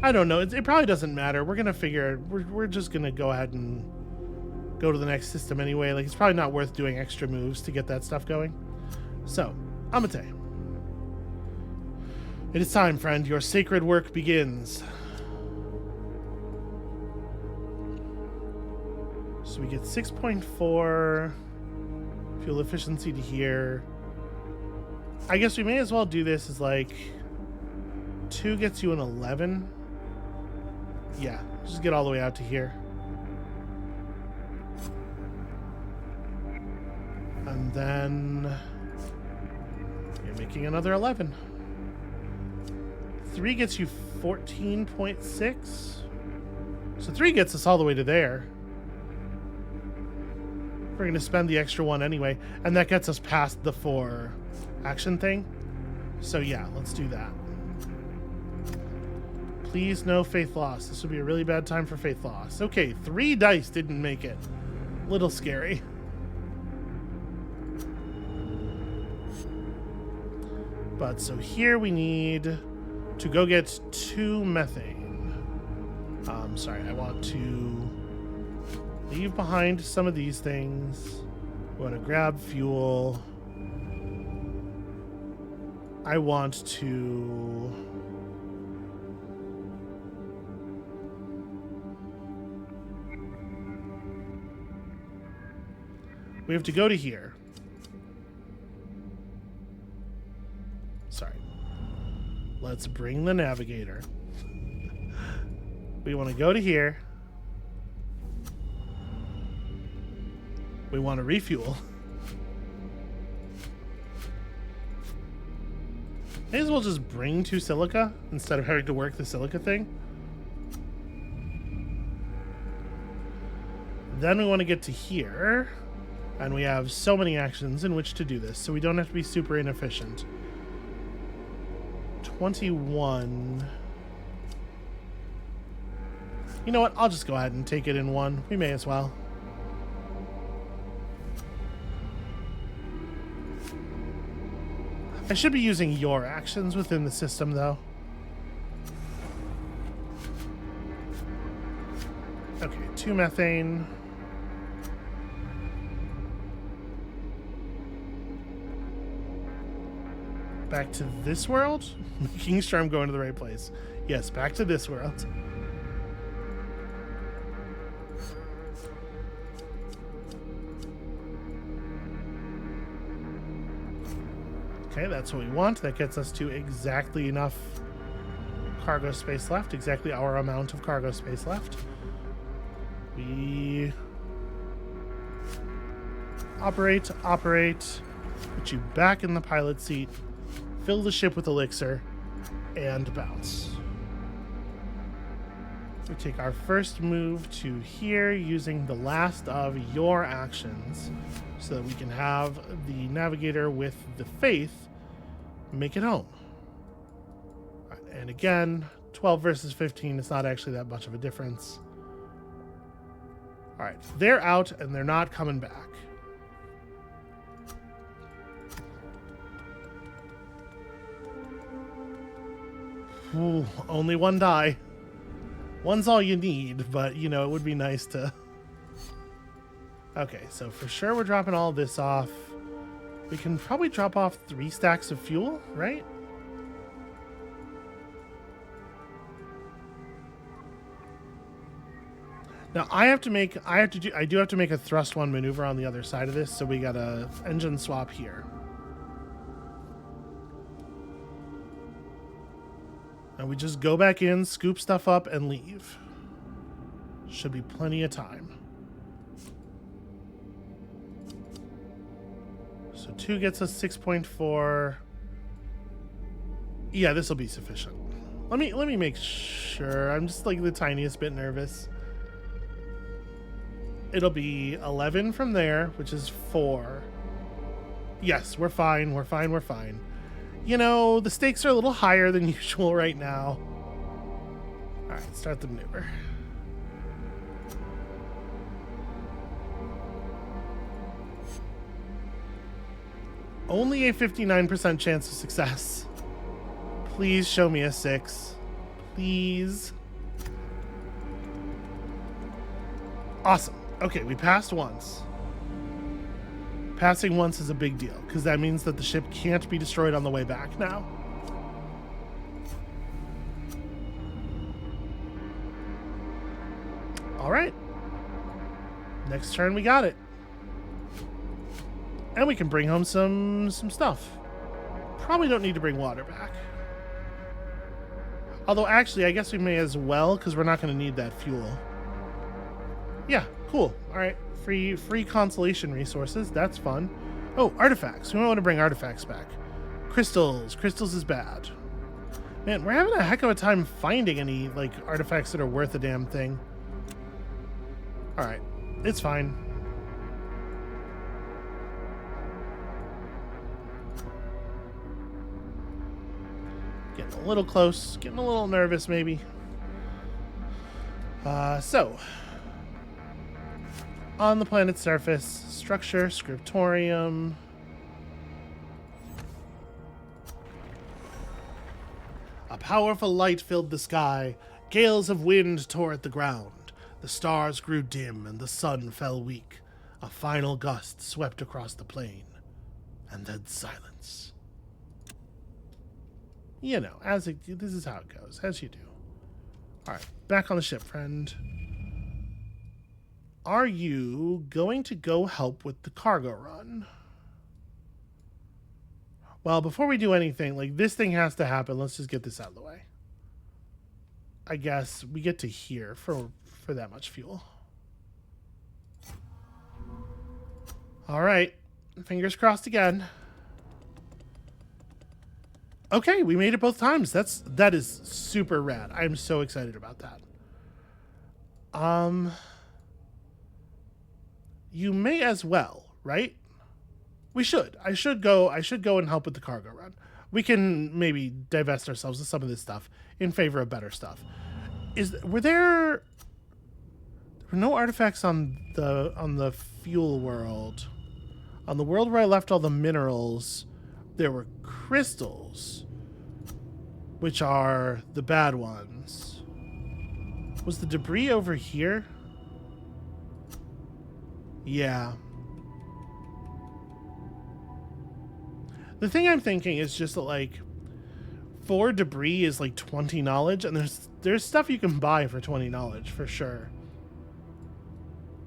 I don't know. It probably doesn't matter. We're gonna figure. We're just gonna go ahead and go to the next system anyway. Like, it's probably not worth doing extra moves to get that stuff going. So, Amate, it is time, friend. Your sacred work begins. So we get 6.4 fuel efficiency to here. I guess we may as well do this as like 2 gets you an 11. Yeah, just get all the way out to here. And then you're making another 11. 3 gets you 14.6. So 3 gets us all the way to there. We're going to spend the extra 1 anyway. And that gets us past the 4 action thing. So yeah, let's do that. Please, no faith loss. This would be a really bad time for faith loss. Okay, 3 dice didn't make it. Little scary. But so here we need to go get 2 methane. Sorry, I want to leave behind some of these things. We want to grab fuel. I want to... We have to go to here. Sorry. Let's bring the navigator. We want to go to here. We want to refuel. May as well just bring 2 silica instead of having to work the silica thing. Then we want to get to here. And we have so many actions in which to do this, so we don't have to be super inefficient. 21. You know what? I'll just go ahead and take it in 1. We may as well. I should be using your actions within the system, though. Okay, 2 methane. Back to this world? Making sure I'm going to the right place. Yes, back to this world. Okay, that's what we want. That gets us to exactly enough cargo space left. Exactly our amount of cargo space left. We operate, put you back in the pilot seat, fill the ship with elixir, and bounce. We take our first move to here using the last of your actions so that we can have the navigator with the faith make it home. And again, 12 versus 15 is not actually that much of a difference. All right, they're out and they're not coming back. Ooh, only 1 die. 1's all you need, but you know, it would be nice to... Okay, so for sure we're dropping all this off. We can probably drop off 3 stacks of fuel, right? Now I do have to make a thrust 1 maneuver on the other side of this, so we got a engine swap here. And we just go back in, scoop stuff up, and leave. Should be plenty of time. So 2 gets us 6.4. Yeah, this will be sufficient. Let me make sure. I'm just like the tiniest bit nervous. It'll be 11 from there, which is 4. Yes, we're fine. We're fine. We're fine. You know, the stakes are a little higher than usual right now. All right, start the maneuver. Only a 59% chance of success. Please show me a 6. Please. Awesome. Okay, we passed once. Passing once is a big deal, because that means that the ship can't be destroyed on the way back now. All right. Next turn, we got it. And we can bring home some stuff. Probably don't need to bring water back. Although, actually, I guess we may as well, because we're not going to need that fuel. Yeah, cool. All right. Free consolation resources. That's fun. Oh, artifacts. We might want to bring artifacts back. Crystals. Crystals is bad. Man, we're having a heck of a time finding any, like, artifacts that are worth a damn thing. All right. It's fine. Getting a little close. Getting a little nervous, maybe. So... on the planet's surface, structure, scriptorium. A powerful light filled the sky. Gales of wind tore at the ground. The stars grew dim and the sun fell weak. A final gust swept across the plain. And then silence. You know, this is how it goes, as you do. Alright, back on the ship, friend. Are you going to go help with the cargo run? Well, before we do anything, like, this thing has to happen. Let's just get this out of the way. I guess we get to here for that much fuel. All right. Fingers crossed again. Okay, we made it both times. That is super rad. I'm so excited about that. You may as well, right? We should. I should go and help with the cargo run. We can maybe divest ourselves of some of this stuff in favor of better stuff. Were there no artifacts on the fuel world? On the world where I left all the minerals, there were crystals, which are the bad ones. Was the debris over here? Yeah. The thing I'm thinking is just that, like, 4 debris is like 20 knowledge, and there's stuff you can buy for 20 knowledge for sure.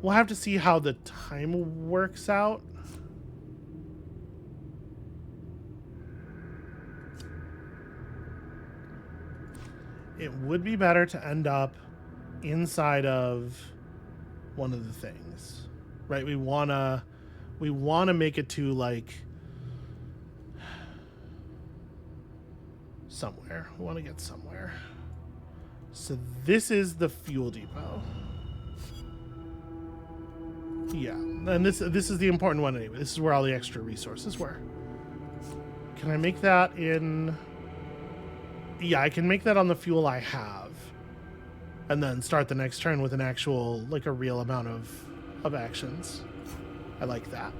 We'll have to see how the time works out. It would be better to end up inside of one of the things, right? We wanna make it to, like, somewhere. We want to get somewhere. So this is the fuel depot. Yeah, and this is the important one anyway. This is where all the extra resources were. Can I make that in... Yeah, I can make that on the fuel I have. And then start the next turn with an actual, like, a real amount of actions. I like that.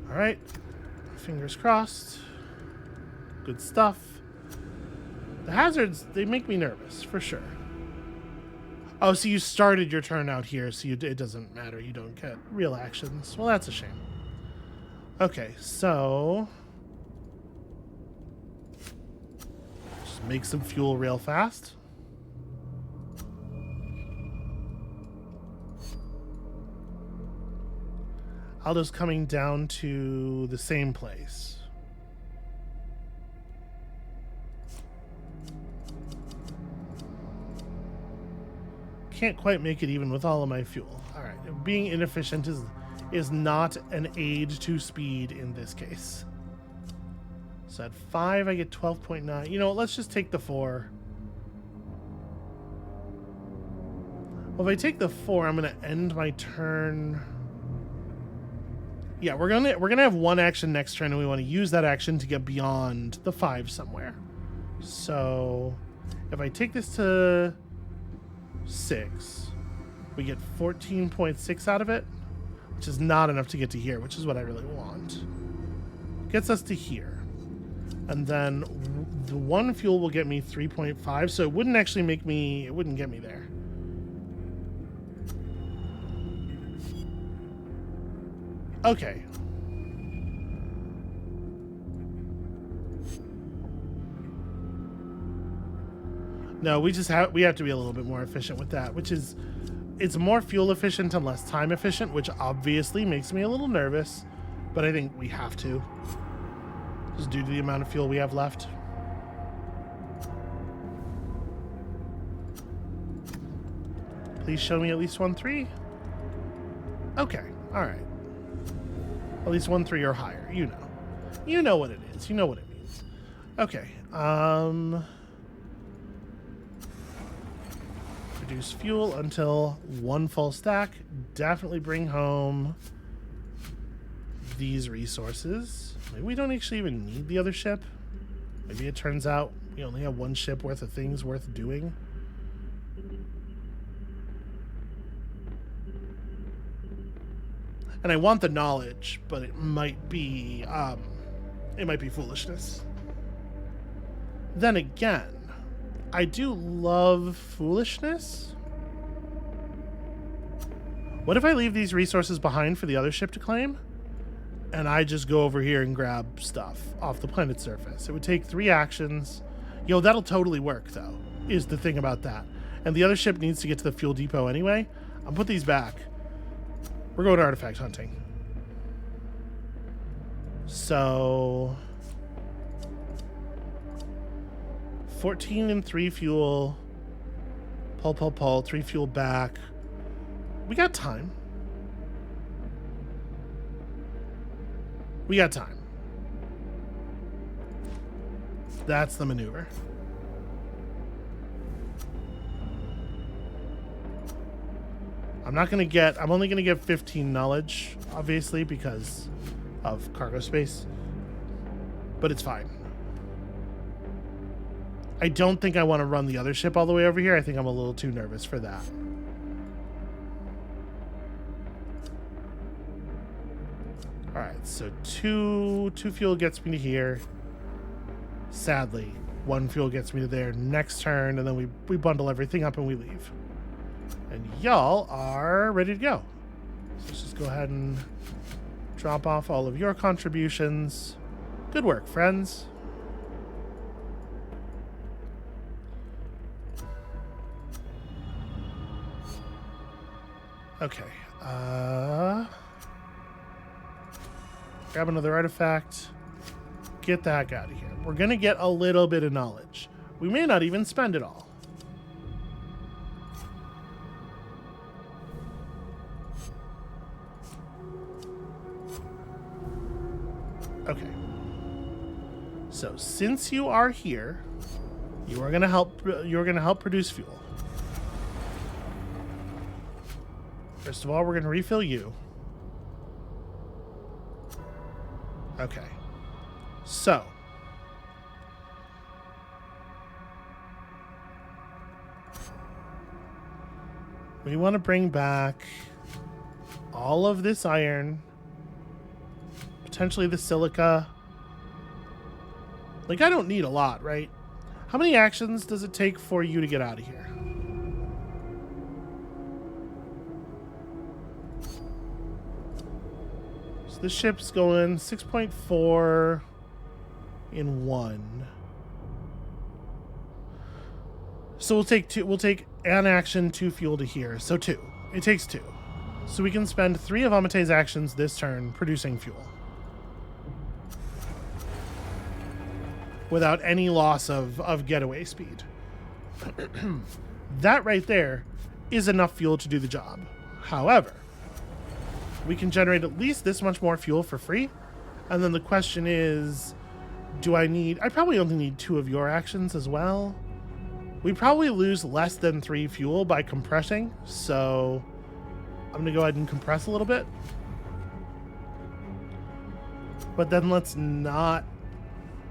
All right. Fingers crossed. Good stuff. The hazards, they make me nervous, for sure. Oh, so you started your turn out here, so it doesn't matter. You don't get real actions. Well, that's a shame. Okay, so... just make some fuel real fast. Aldo's coming down to the same place. Can't quite make it even with all of my fuel. All right, being inefficient is not an aid to speed in this case. So at 5, I get 12.9. You know what, let's just take the 4. Well, if I take the 4, I'm gonna end my turn. Yeah, we're gonna have 1 action next turn, and we want to use that action to get beyond the 5 somewhere. So if I take this to 6, we get 14.6 out of it, which is not enough to get to here, which is what I really want. Gets us to here. And then the 1 fuel will get me 3.5, so it wouldn't actually make me, it wouldn't get me there. Okay. No, we have to be a little bit more efficient with that, which is, it's more fuel efficient and less time efficient, which obviously makes me a little nervous, but I think we have to, just due to the amount of fuel we have left. Please show me at least 1-3. Okay, all right. At least 1-3 or higher. You know what it is. You know what it means. Okay. Reduce fuel until 1 full stack. Definitely bring home these resources. Maybe we don't actually even need the other ship. Maybe it turns out we only have 1 ship worth of things worth doing. And I want the knowledge, but it might be foolishness. Then again, I do love foolishness. What if I leave these resources behind for the other ship to claim? And I just go over here and grab stuff off the planet's surface. It would take 3 actions. Yo, that'll totally work, though, is the thing about that. And the other ship needs to get to the fuel depot anyway. I'll put these back. We're going artifact hunting. So 14 and 3 fuel. Pull. 3 fuel back. We got time. We got time. That's the maneuver. I'm only gonna get 15 knowledge, obviously, because of cargo space. But it's fine. I don't think I want to run the other ship all the way over here. I think I'm a little too nervous for that. All right, so two fuel gets me to here. Sadly, one fuel gets me to there next turn, and then we bundle everything up and we leave. And y'all are ready to go. So let's just go ahead and drop off all of your contributions. Good work, friends. Okay. Grab another artifact. Get the heck out of here. We're going to get a little bit of knowledge. We may not even spend it all. Okay. So since you are here, you are going to help produce fuel. First of all, we're going to refill you. Okay. So we want to bring back all of this iron, potentially the silica. Like, I don't need a lot, right? How many actions does it take for you to get out of here? So the ship's going 6.4 in 1. So we'll take two. We'll take an action, 2 fuel to here. So 2. It takes 2. So we can spend 3 of Amate's actions this turn producing fuel. Without any loss of getaway speed. That right there is enough fuel to do the job. However, we can generate at least this much more fuel for free. And then the question is, I probably only need 2 of your actions as well. We probably lose less than 3 fuel by compressing, so I'm going to go ahead and compress a little bit. But then let's not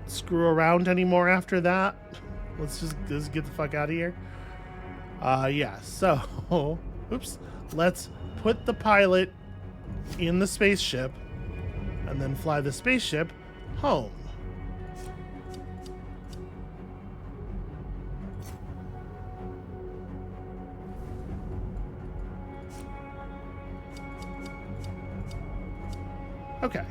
screw around anymore after that. Let's just get the fuck out of here. Yeah, so, oops. Let's put the pilot in the spaceship and then fly the spaceship home. Okay.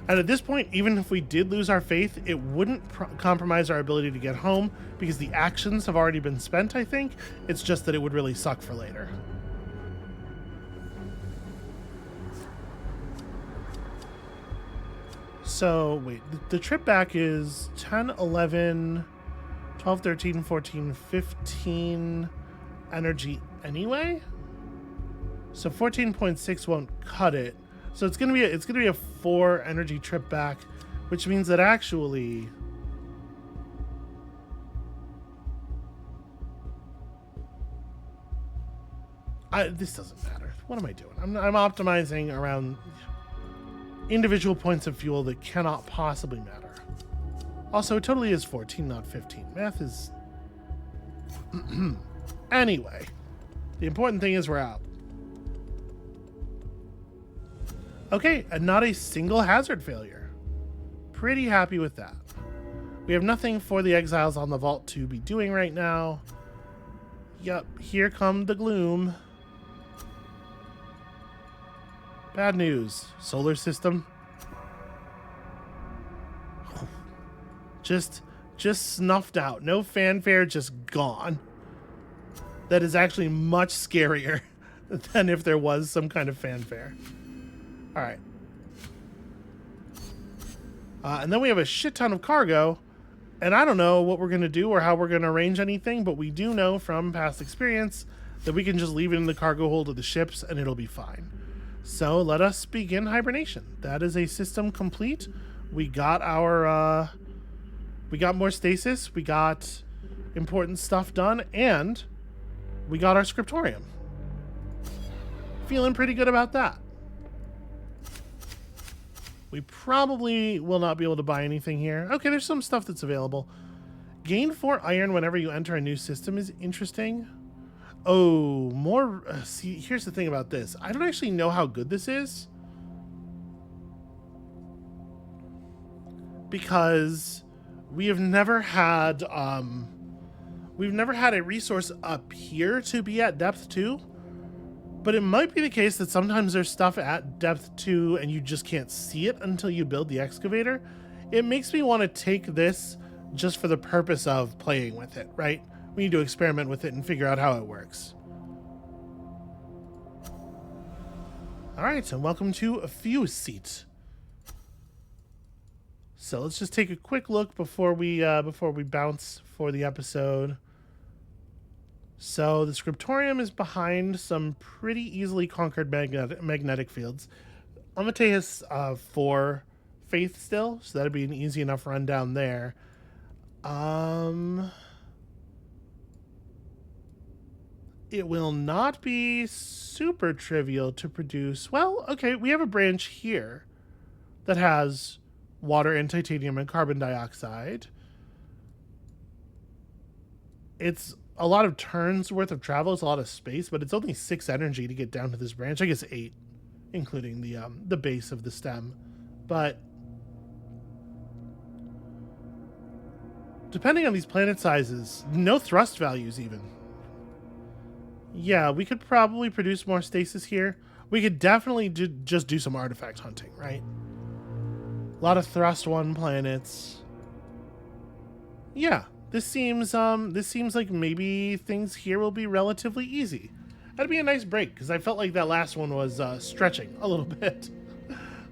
And at this point, even if we did lose our faith, it wouldn't compromise our ability to get home because the actions have already been spent, I think. It's just that it would really suck for later. So, wait, the trip back is 10, 11, 12, 13, 14, 15 energy anyway? So 14.6 won't cut it. So it's gonna be a 4 energy trip back, which means that actually this doesn't matter. What am I doing? I'm optimizing around individual points of fuel that cannot possibly matter. Also, it totally is 14, not 15. Math is anyway. The important thing is we're out. Okay, and not a single hazard failure. Pretty happy with that. We have nothing for the exiles on the vault to be doing right now. Yup, here come the Gloom. Bad news. Solar system. Just snuffed out. No fanfare, just gone. That is actually much scarier than if there was some kind of fanfare. All right. And then we have a shit ton of cargo, and I don't know what we're going to do or how we're going to arrange anything, but we do know from past experience that we can just leave it in the cargo hold of the ships and it'll be fine. So let us begin hibernation. That is a system complete. We got our, we got more stasis, we got important stuff done, and we got our scriptorium. Feeling pretty good about that. We probably will not be able to buy anything here. Okay, there's some stuff that's available. Gain 4 iron whenever you enter a new system is interesting. Oh, more... see, here's the thing about this. I don't actually know how good this is. Because we have never had... we've never had a resource up here to be at depth 2. But it might be the case that sometimes there's stuff at depth 2 and you just can't see it until you build the excavator. It makes me want to take this just for the purpose of playing with it, right? We need to experiment with it and figure out how it works. All right, and welcome to a Fuse Seat. So let's just take a quick look before we bounce for the episode. So the scriptorium is behind some pretty easily conquered magnetic fields. Amate has 4 faith still, so that'd be an easy enough run down there. It will not be super trivial to produce. Well, okay, we have a branch here that has water and titanium and carbon dioxide. It's a lot of turns worth of travel. It's a lot of space, but it's only 6 energy to get down to this branch. I guess 8, including the base of the stem. But depending on these planet sizes, no thrust values even. Yeah, we could probably produce more stasis here. We could definitely just do some artifact hunting, right? A lot of thrust 1 planets. Yeah, this seems like maybe things here will be relatively easy. That'd be a nice break, because I felt like that last one was stretching a little bit.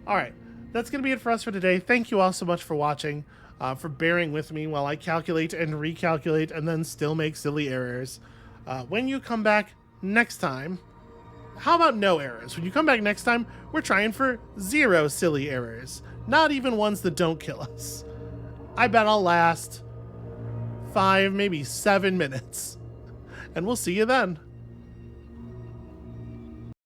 All right, that's going to be it for us for today. Thank you all so much for watching, for bearing with me while I calculate and recalculate and then still make silly errors. When you come back next time, how about no errors? When you come back next time, we're trying for 0 silly errors. Not even ones that don't kill us. I bet I'll last 5, maybe 7 minutes. And we'll see you then.